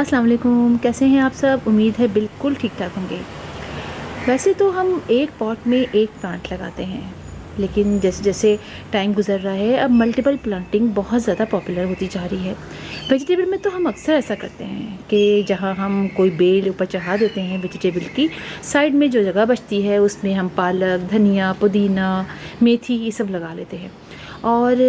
अस्सलाम वालेकुम, कैसे हैं आप सब? उम्मीद है बिल्कुल ठीक ठाक होंगे। वैसे तो हम एक पॉट में एक प्लांट लगाते हैं, लेकिन जैसे जैसे टाइम गुज़र रहा है अब मल्टीपल प्लांटिंग बहुत ज़्यादा पॉपुलर होती जा रही है। वेजिटेबल में तो हम अक्सर ऐसा करते हैं कि जहाँ हम कोई बेल ऊपर चढ़ा देते हैं वेजिटेबल की, साइड में जो जगह बचती है उसमें हम पालक, धनिया, पुदीना, मेथी ये सब लगा लेते हैं। और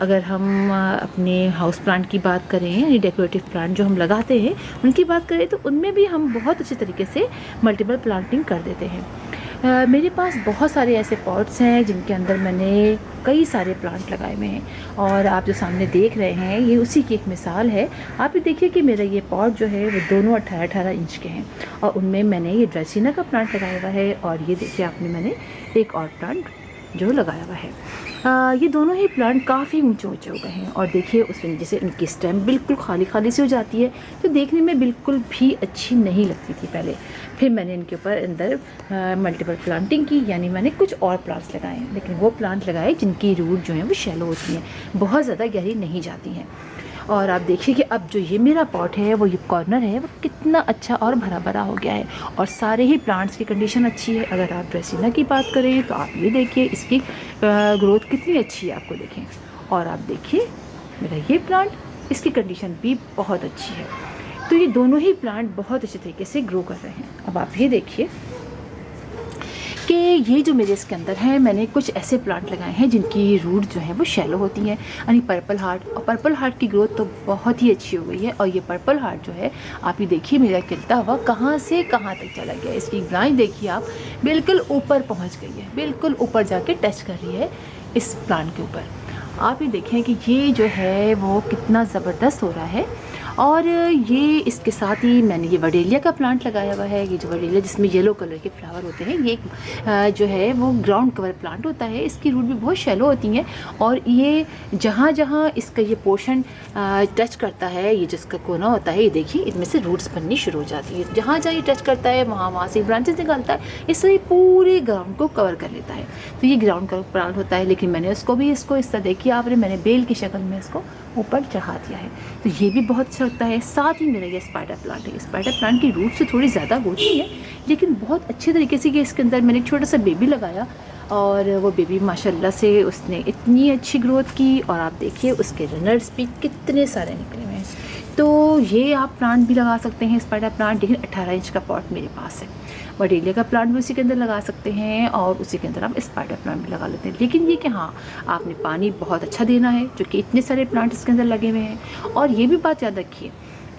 अगर हम अपने हाउस प्लांट की बात करें यानी डेकोरेटिव प्लांट जो हम लगाते हैं उनकी बात करें तो उनमें भी हम बहुत अच्छे तरीके से मल्टीपल प्लांटिंग कर देते हैं। मेरे पास बहुत सारे ऐसे पॉट्स हैं जिनके अंदर मैंने कई सारे प्लांट लगाए हुए हैं और आप जो सामने देख रहे हैं ये उसी की एक मिसाल है। आप ये देखिए कि मेरा ये पॉट जो है वो दोनों 18-18 इंच के हैं और उनमें मैंने ये ड्रेसिना का प्लांट लगाया हुआ है और ये देखिए आपने मैंने एक और प्लांट जो लगाया हुआ है। ये दोनों ही प्लांट काफ़ी ऊंचे ऊंचे हो गए हैं और देखिए उसमें जैसे उनकी स्टेम बिल्कुल खाली खाली सी हो जाती है तो देखने में बिल्कुल भी अच्छी नहीं लगती थी पहले। फिर मैंने इनके ऊपर अंदर मल्टीपल प्लांटिंग की, यानी मैंने कुछ और प्लांट्स लगाए, लेकिन वो प्लांट लगाए जिनकी रूट जो है वो शैलो होती हैं, बहुत ज़्यादा गहरी नहीं जाती हैं। और आप देखिए कि अब जो ये मेरा पॉट है वो ये कॉर्नर है वो कितना अच्छा और भरा भरा हो गया है और सारे ही प्लांट्स की कंडीशन अच्छी है। अगर आप ड्रेसिना की बात करें तो आप ये देखिए इसकी ग्रोथ कितनी अच्छी है, आपको देखें। और आप देखिए मेरा ये प्लांट, इसकी कंडीशन भी बहुत अच्छी है। तो ये दोनों ही प्लांट बहुत अच्छे तरीके से ग्रो कर रहे हैं। अब आप ये देखिए कि ये जो मेरे इसके अंदर है मैंने कुछ ऐसे प्लांट लगाए हैं जिनकी रूट जो है वो शैलो होती हैं, यानी पर्पल हार्ट। और पर्पल हार्ट की ग्रोथ तो बहुत ही अच्छी हो गई है और ये पर्पल हार्ट जो है आप ये देखिए मेरा खिलता हुआ कहाँ से कहाँ तक चला गया। इसकी ब्रांच देखिए आप बिल्कुल ऊपर पहुँच गई है, बिल्कुल ऊपर जाके टच कर रही है इस प्लांट के ऊपर। आप ये देखें कि ये जो है वो कितना ज़बरदस्त हो रहा है। और ये इसके साथ ही मैंने ये वडेलिया का प्लांट लगाया हुआ है। ये जो वडेलिया जिसमें येलो कलर के फ्लावर होते हैं, ये जो है वो ग्राउंड कवर प्लांट होता है। इसकी रूट भी बहुत शैलो होती हैं और ये जहाँ जहाँ इसका ये पोर्शन टच करता है, ये जिसका कोना होता है, ये देखिए इनमें से रूट्स बननी शुरू हो जाती है। जहाँ जहाँ ये टच करता है वहाँ वहाँ से ब्रांचेस निकालता है, इससे पूरे ग्राउंड को कवर कर लेता है। तो ये ग्राउंड कवर प्लांट होता है, लेकिन मैंने इसको इस तरह देखिए आपने मैंने बेल की शक्ल में इसको ऊपर चढ़ा दिया है, तो ये भी बहुत अच्छा लगता है। साथ ही मेरा ये स्पाइडर प्लांट है। स्पाइडर प्लांट की रूट से थोड़ी ज़्यादा होती है, लेकिन बहुत अच्छे तरीके से कि इसके अंदर मैंने एक छोटा सा बेबी लगाया और वो बेबी माशाल्लाह से उसने इतनी अच्छी ग्रोथ की और आप देखिए उसके रनर्स भी कितने सारे निकले हुए हैं। तो ये आप प्लांट भी लगा सकते हैं, स्पाइडर प्लांट, लेकिन 18 इंच का पॉट मेरे पास है। वडेलिया का प्लांट भी उसी के अंदर लगा सकते हैं और उसी के अंदर आप स्पाइडर प्लांट भी लगा लेते हैं, लेकिन ये कि हाँ आपने पानी बहुत अच्छा देना है, जो कि इतने सारे प्लांट इसके अंदर लगे हुए हैं। और ये भी बात याद रखिए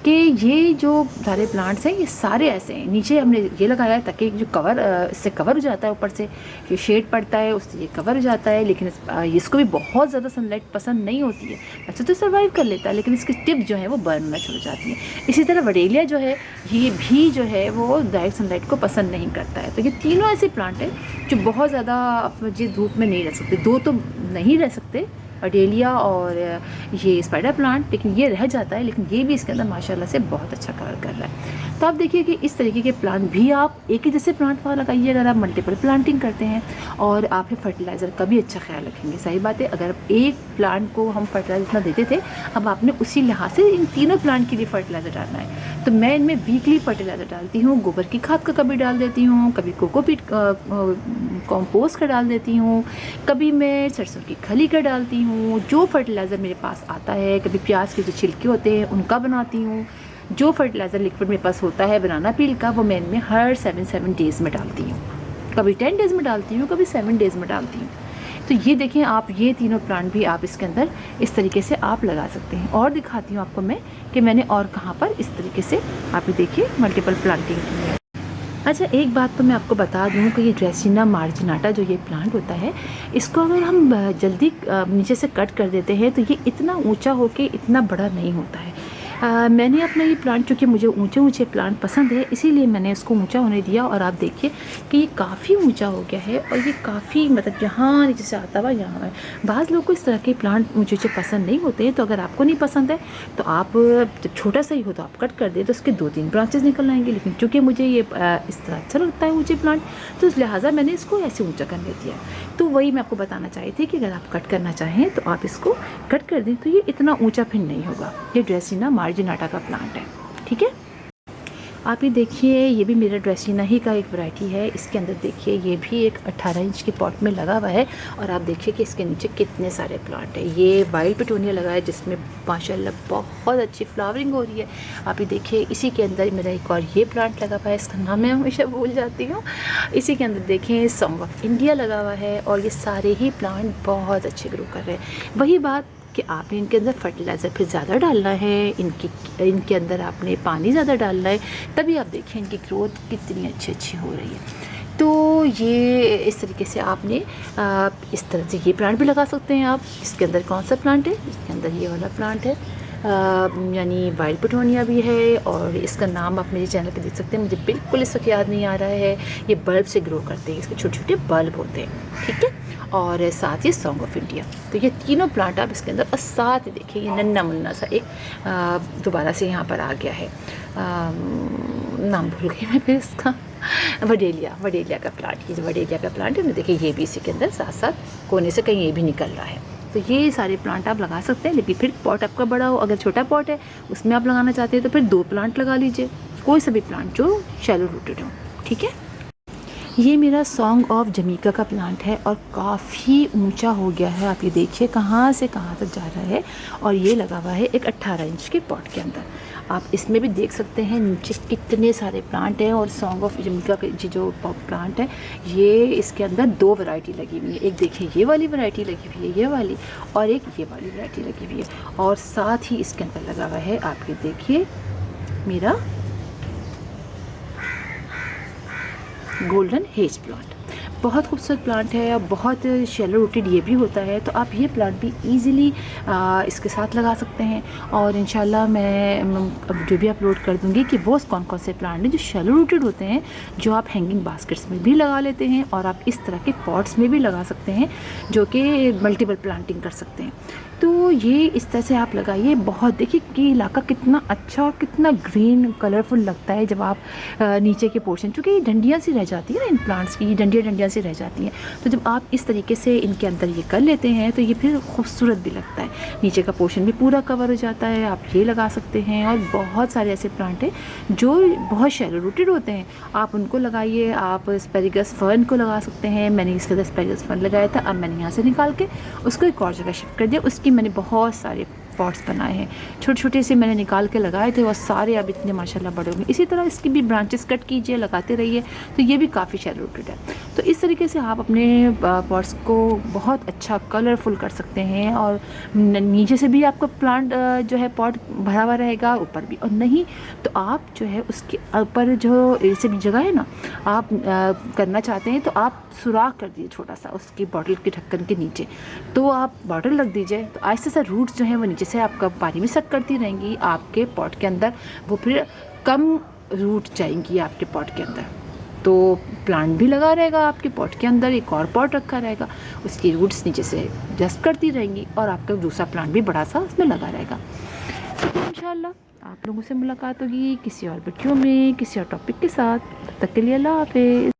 कि ये जो सारे प्लांट्स हैं ये सारे ऐसे हैं, नीचे हमने ये लगाया है ताकि जो कवर इससे कवर हो जाता है, ऊपर से जो शेड पड़ता है उससे ये कवर हो जाता है, लेकिन इसको भी बहुत ज़्यादा सनलाइट पसंद नहीं होती है। वैसे तो सर्वाइव कर लेता है, लेकिन इसकी टिप जो है वो बर्न होना शुरू हो जाती है। इसी तरह वडेलिया जो है ये भी जो है वो डायरेक्ट सनलाइट को पसंद नहीं करता है। तो ये तीनों ऐसे प्लांट हैं जो बहुत ज़्यादा ये धूप में नहीं रह सकते। दो तो नहीं रह सकते, वडेलिया और ये स्पाइडर प्लांट, लेकिन ये रह जाता है, लेकिन ये भी इसके अंदर माशाल्लाह से बहुत अच्छा कवर कर रहा है। तो आप देखिए कि इस तरीके के प्लांट भी आप एक ही जैसे प्लांट वहाँ लगाइए अगर आप मल्टीपल प्लांटिंग करते हैं और आप फिर फर्टिलाइज़र का भी अच्छा ख्याल रखेंगे। सही बात है, अगर एक प्लांट को हम फर्टिलाइजर इतना देते थे, अब आपने उसी लिहाज से इन तीनों प्लांट के लिए फर्टिलाइज़र डालना है। तो मैं इनमें वीकली फर्टिलाइज़र डालती हूँ, गोबर की खाद का कभी डाल देती हूँ, कभी कोकोपीट कॉम्पोस्ट का डाल देती हूँ, कभी मैं सरसों की खली का डालती हूँ, जो फर्टिलाइज़र मेरे पास आता है। कभी प्याज के जो छिलके होते हैं उनका बनाती हूँ। जो फर्टिलाइज़र लिक्विड मेरे पास होता है बनाना पील का, वो मैं इनमें हर 7 डेज़ में डालती हूँ। कभी 10 डेज़ में डालती हूँ, कभी 7 डेज़ में डालती हूँ। तो ये देखें आप, ये तीनों प्लांट भी आप इसके अंदर इस तरीके से आप लगा सकते हैं। और दिखाती हूँ आपको मैं कि मैंने और कहाँ पर इस तरीके से आप ये देखिए मल्टीपल प्लांटिंग की है। अच्छा, एक बात तो मैं आपको बता दूं कि ये ड्रेसिना मार्जिनाटा जो ये प्लांट होता है, इसको अगर हम जल्दी नीचे से कट कर देते हैं तो ये इतना ऊंचा होके इतना बड़ा नहीं होता है। मैंने अपना ये प्लांट, चूँकि मुझे ऊंचे ऊंचे प्लांट पसंद है, इसीलिए मैंने इसको ऊंचा होने दिया। और आप देखिए कि ये काफ़ी ऊंचा हो गया है और ये काफ़ी मतलब यहाँ नीचे से आता हुआ यहाँ है। बाज़ लोग को इस तरह के प्लांट ऊंचे ऊंचे पसंद नहीं होते हैं, तो अगर आपको नहीं पसंद है तो आप जब छोटा सा ही हो तो आप कट कर दें तो उसके 2-3 ब्रांचेस निकल आएंगे। लेकिन चूँकि मुझे ये इस तरह अच्छा लगता है ऊंचे प्लांट, तो इस लिहाजा मैंने इसको ऐसे ऊंचा करने दिया। तो वही मैं आपको बताना चाही थी कि अगर आप कट करना चाहें तो आप इसको कट कर दें, तो ये इतना ऊंचा फिर नहीं होगा। ये ड्रेसिना मार्जिनाटा का प्लांट है, ठीक है। आप ये देखिए, ये भी मेरा ड्रेसिना ही का एक वैरायटी है। इसके अंदर देखिए ये भी एक 18 इंच के पॉट में लगा हुआ है और आप देखिए कि इसके नीचे कितने सारे प्लांट है। ये वाइल्ड पिटूनिया लगा है जिसमें माशाल्लाह बहुत अच्छी फ्लावरिंग हो रही है। आप ये देखिए, इसी के अंदर मेरा एक और ये प्लांट लगा हुआ है, इसका नाम मैं हमेशा भूल जाती हूँ। इसी के अंदर देखें सॉन्ग ऑफ इंडिया लगा हुआ है और ये सारे ही प्लांट बहुत अच्छे ग्रो कर रहे हैं। वही बात कि आपने इनके अंदर फर्टिलाइज़र फिर ज़्यादा डालना है, इनके अंदर आपने पानी ज़्यादा डालना है, तभी आप देखें इनकी ग्रोथ कितनी अच्छी हो रही है। तो ये इस तरीके से आपने इस तरह से ये प्लांट भी लगा सकते हैं आप। इसके अंदर कौन सा प्लांट है? इसके अंदर ये वाला प्लांट है, यानी वाइल्ड पिटोनिया भी है और इसका नाम आप मेरे चैनल पे देख सकते हैं, मुझे बिल्कुल इस वक्त याद नहीं आ रहा है। ये बल्ब से ग्रो करते हैं, इसके छोटे छोटे बल्ब होते हैं, ठीक है। और साथ ही सॉन्ग ऑफ इंडिया। तो ये तीनों प्लांट आप इसके अंदर, और साथ ही देखिए ये नन्ना मुन्ना सा एक दोबारा से यहाँ पर आ गया है, नाम भूल गई मैं फिर इसका, वडेलिया का प्लांट। ये जो वडेलिया का प्लांट है ना, देखिए ये भी इसी के अंदर साथ साथ कोने से कहीं ये भी निकल रहा है। तो ये सारे प्लांट आप लगा सकते हैं, लेकिन फिर पॉट आपका बड़ा हो। अगर छोटा पॉट है उसमें आप लगाना चाहते हैं तो फिर 2 प्लांट लगा लीजिए, कोई सा भी प्लांट जो शैलो रूटेड हो, ठीक है। ये मेरा सॉन्ग ऑफ जमीका का प्लांट है और काफ़ी ऊंचा हो गया है। आप ये देखिए कहाँ से कहाँ तक जा रहा है और ये लगा हुआ है एक 18 इंच के पॉट के अंदर। आप इसमें भी देख सकते हैं नीचे कितने सारे प्लांट हैं। और सॉन्ग ऑफ जमीका का जो प्लांट है, ये इसके अंदर 2 वैरायटी लगी हुई है। एक देखिए ये वाली वैरायटी लगी हुई है, ये वाली, और एक ये वाली वैरायटी लगी हुई है। और साथ ही इसके अंदर लगा हुआ है, आप ये देखिए, मेरा गोल्डन हेज प्लांट। बहुत खूबसूरत प्लांट है और बहुत शैलो रूटेड ये भी होता है। तो आप ये प्लांट भी इजीली इसके साथ लगा सकते हैं। और इंशाल्लाह मैं वीडियो भी अपलोड कर दूंगी कि वो कौन कौन से प्लांट हैं जो शैलो रूटेड होते हैं, जो आप हैंगिंग बास्केट्स में भी लगा लेते हैं और आप इस तरह के पॉट्स में भी लगा सकते हैं, जो कि मल्टीपल प्लांटिंग कर सकते हैं। तो ये इस तरह से आप लगाइए। बहुत देखिए कि इलाका कितना अच्छा और कितना ग्रीन कलरफुल लगता है जब आप नीचे के पोर्शन, चूँकि डंडियाँ सी रह जाती है ना इन प्लांट्स की, डंडियाँ से रह जाती हैं, तो जब आप इस तरीके से इनके अंदर ये कर लेते हैं तो ये फिर खूबसूरत भी लगता है। नीचे का पोर्शन भी पूरा कवर हो जाता है। आप ये लगा सकते हैं और बहुत सारे ऐसे प्लांट हैं जो बहुत शैलो रूटेड होते हैं, आप उनको लगाइए। आप एस्पेरेगस फर्न को लगा सकते हैं। मैंने इसके अंदर एस्पेरेगस फर्न लगाया था, अब मैंने यहाँ से निकाल के उसको एक और जगह शिफ्ट कर दिया। उसकी मैंने बहुत सारे पॉट्स बनाए हैं, छोटे छोटे से मैंने निकाल के लगाए थे और सारे अब इतने माशाल्लाह बड़े होंगे। इसी तरह इसकी भी ब्रांचेस कट कीजिए, लगाते रहिए, तो ये भी काफ़ी शैलो रूटेड है। तो इस तरीके से आप अपने पॉट्स को बहुत अच्छा कलरफुल कर सकते हैं। और नीचे से भी आपका प्लांट जो है पॉट भरा हुआ रहेगा, ऊपर भी। और नहीं तो आप जो है उसके ऊपर जो ऐसे भी जगह है ना, आप करना चाहते हैं तो आप सुराख कर दिए छोटा सा उसकी बॉटल के ढक्कन के नीचे, तो आप बॉटल रख दीजिए। तो आहिस्ता सा रूट्स जो हैं वो नीचे से आपका पानी में सक करती रहेंगी आपके पॉट के अंदर, वो फिर कम रूट जाएंगी आपके पॉट के अंदर। तो प्लांट भी लगा रहेगा आपके पॉट के अंदर, एक और पॉट रखा रहेगा, उसकी रूट्स नीचे से जस्ट करती रहेंगी और आपका दूसरा प्लांट भी बड़ा सा उसमें लगा रहेगा। तो इंशाल्लाह आप लोगों से मुलाकात होगी किसी और वीडियो में, किसी और टॉपिक के साथ। तब तक के लिए अल्लाह हाफिज़।